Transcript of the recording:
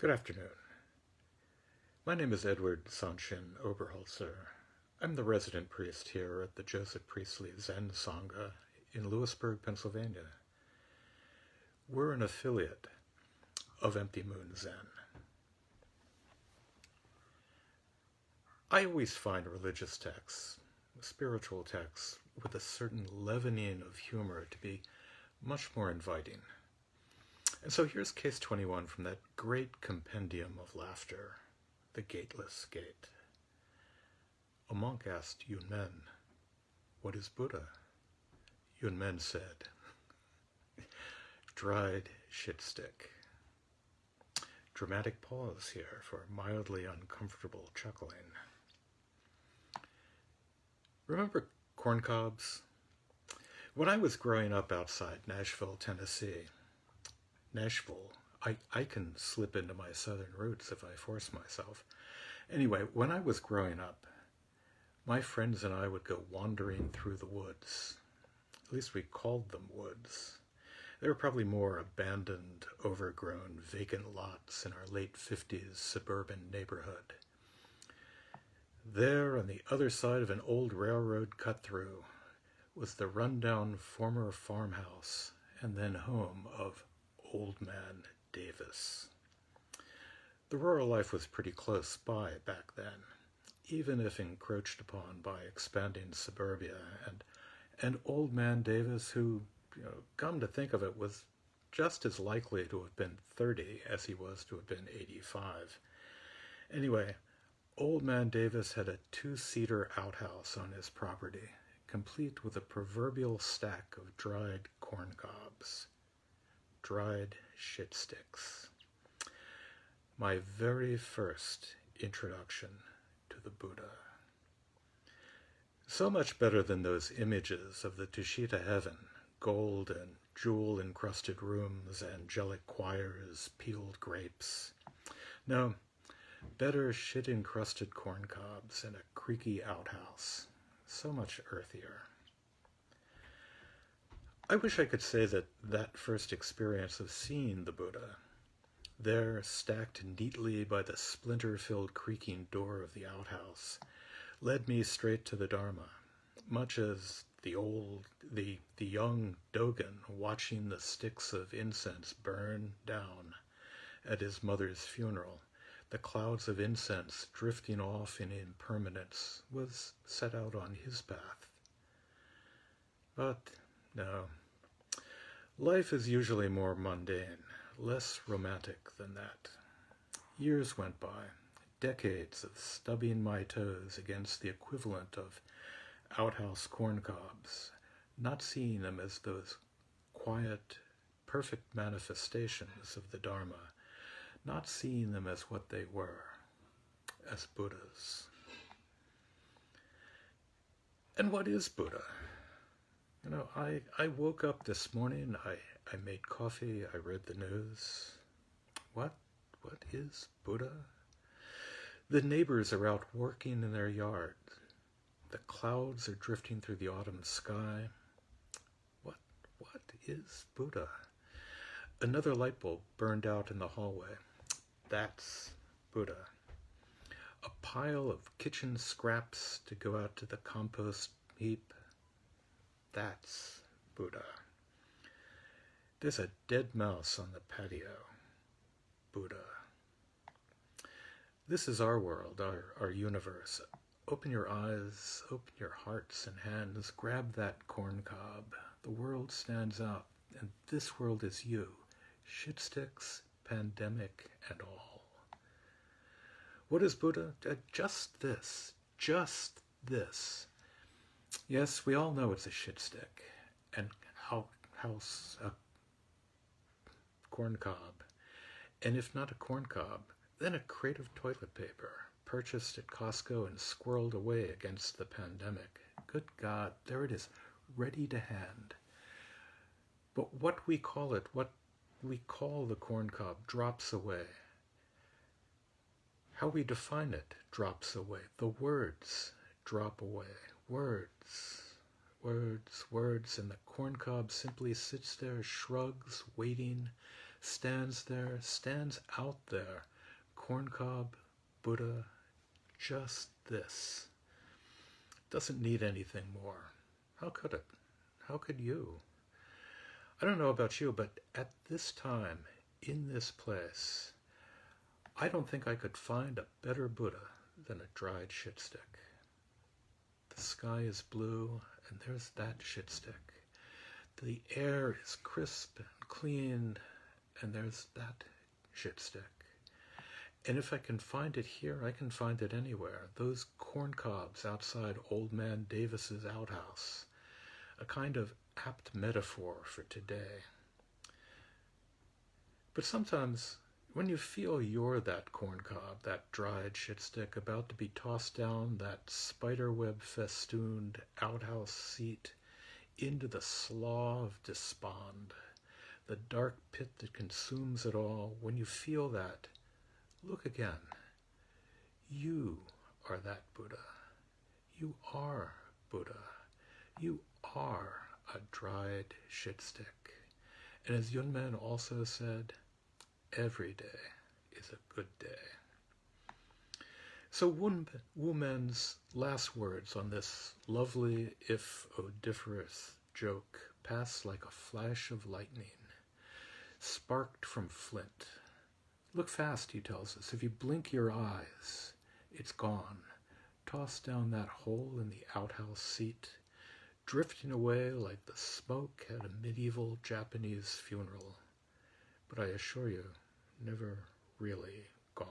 Good afternoon. My name is Edward Sanshin Oberholtzer. I'm the resident priest here at the Joseph Priestley Zen Sangha in Lewisburg, Pennsylvania. We're an affiliate of Moon Zen. I always find religious texts, spiritual texts, with a certain leavening of humor to be much more inviting. And so here's case 21 from that great compendium of laughter, the Gateless Gate. A monk asked Yunmen, "What is Buddha?" Yunmen said, "Dried shit stick." Dramatic pause here for mildly uncomfortable chuckling. Remember corn cobs? When I was growing up outside Nashville, Tennessee, I can slip into my southern roots if I force myself. Anyway, when I was growing up, my friends and I would go wandering through the woods. At least we called them woods. They were probably more abandoned, overgrown, vacant lots in our late 50s suburban neighborhood. There, on the other side of an old railroad cut-through, was the rundown former farmhouse and then home of Old Man Davis. The rural life was pretty close by back then, even if encroached upon by expanding suburbia, and Old Man Davis, who, come to think of it, was just as likely to have been 30 as he was to have been 85. Anyway, Old Man Davis had a 2-seater outhouse on his property, complete with a proverbial stack of dried corn cobs. Dried shit sticks. My very first introduction to the Buddha. So much better than those images of the Tushita heaven, gold and jewel-encrusted rooms, angelic choirs, peeled grapes. No, better shit-encrusted corn cobs and a creaky outhouse. So much earthier. I wish I could say that first experience of seeing the Buddha, there stacked neatly by the splinter-filled creaking door of the outhouse, led me straight to the Dharma, much as the young Dogen watching the sticks of incense burn down at his mother's funeral, the clouds of incense drifting off in impermanence, was set out on his path. But no. Life is usually more mundane, less romantic than that. Years went by, decades of stubbing my toes against the equivalent of outhouse corn cobs, not seeing them as those quiet, perfect manifestations of the Dharma, not seeing them as what they were, as Buddhas. And what is Buddha? I woke up this morning, I made coffee, I read the news. What is Buddha? The neighbors are out working in their yard. The clouds are drifting through the autumn sky. What is Buddha? Another light bulb burned out in the hallway. That's Buddha. A pile of kitchen scraps to go out to the compost heap. That's Buddha. There's a dead mouse on the patio. Buddha. This is our world, our universe. Open your eyes, open your hearts and hands, grab that corn cob. The world stands out, and this world is you. Shit sticks, pandemic, and all. What is Buddha? Just this. Just this. Yes, we all know it's a shit stick, and house a corn cob, and if not a corn cob, then a crate of toilet paper, purchased at Costco and squirreled away against the pandemic. Good God, there it is, ready to hand. But what we call the corn cob drops away. How we define it drops away. The words drop away. Words, and the corn cob simply sits there, shrugs, waiting, stands there, stands out there. Corncob, Buddha, just this. Doesn't need anything more. How could it? How could you? I don't know about you, but at this time, in this place, I don't think I could find a better Buddha than a dried shit stick. The sky is blue, and there's that shit stick. The air is crisp and clean, and there's that shit stick. And if I can find it here, I can find it anywhere. Those corn cobs outside Old Man Davis's outhouse, a kind of apt metaphor for today. But sometimes, when you feel you're that corn cob, that dried shit stick about to be tossed down that spiderweb festooned outhouse seat into the slough of despond, the dark pit that consumes it all, when you feel that, look again. You are that Buddha. You are Buddha. You are a dried shit stick. And as Yunmen also said, every day is a good day. So Wumen's last words on this lovely, if odoriferous joke pass like a flash of lightning, sparked from flint. Look fast, he tells us. If you blink your eyes, it's gone. Tossed down that hole in the outhouse seat, drifting away like the smoke at a medieval Japanese funeral. But I assure you, never really gone.